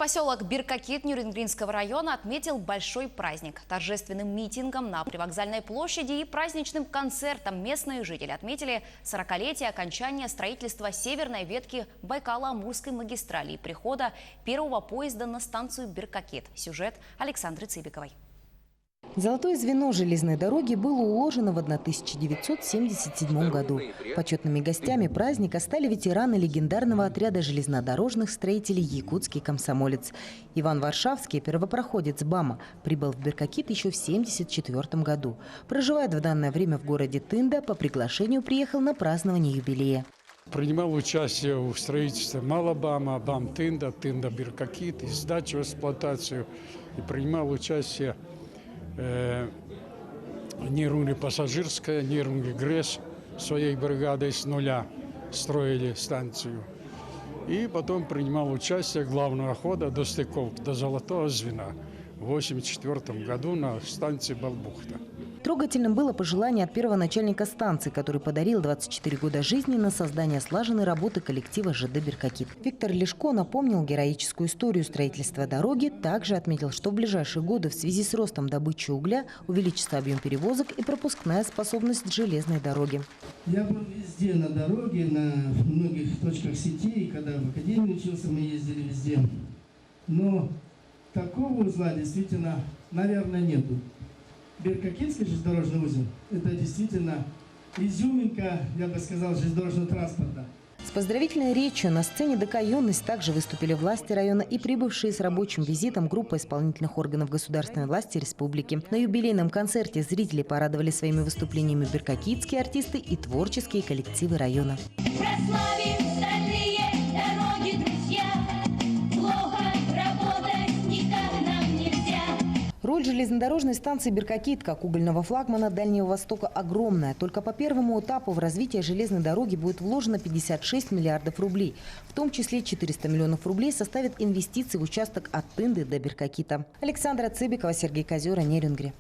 Поселок Биркакит Нюрнгринского района отметил большой праздник. Торжественным митингом на Привокзальной площади и праздничным концертом местные жители отметили 40-летие окончания строительства северной ветки Байкало-Амурской магистрали и прихода первого поезда на станцию Биркакит. Сюжет Александры Цыбиковой. Золотое звено железной дороги было уложено в 1977 году. Почетными гостями праздника стали ветераны легендарного отряда железнодорожных строителей «Якутский комсомолец». Иван Варшавский, первопроходец БАМа, прибыл в Биркакит еще в 1974 году. Проживает в данное время в городе Тында, по приглашению приехал на празднование юбилея. Принимал участие в строительстве Малабама, БАМ Тында, Тында Биркакит, и сдачу в эксплуатацию. И принимал участие Нерунги пассажирская, Нерунги ГРЭС своей бригадой с нуля строили станцию. И потом принимал участие главного хода до стыковки, до Золотого звена в 1984 году на станции Балбухта. Трогательным было пожелание от первого начальника станции, который подарил 24 года жизни на создание слаженной работы коллектива ЖД «Биркакит». Виктор Лешко напомнил героическую историю строительства дороги, также отметил, что в ближайшие годы в связи с ростом добычи угля увеличится объем перевозок и пропускная способность железной дороги. Я был везде на дороге, на многих точках сети, когда в академии учился, мы ездили везде. Но такого узла действительно, наверное, нету. Биркакитский железнодорожный узел – это действительно изюминка, я бы сказал, железнодорожного транспорта. С поздравительной речью на сцене ДК «Юность» также выступили власти района и прибывшие с рабочим визитом группа исполнительных органов государственной власти республики. На юбилейном концерте зрители порадовали своими выступлениями биркакитские артисты и творческие коллективы района. Роль железнодорожной станции «Биркакит» как угольного флагмана Дальнего Востока огромная. Только по первому этапу в развитие железной дороги будет вложено 56 миллиардов рублей. В том числе 400 миллионов рублей составят инвестиции в участок от Тынды до Биркакита. Александра Цыбикова, Сергей Козера, Нерюнгри.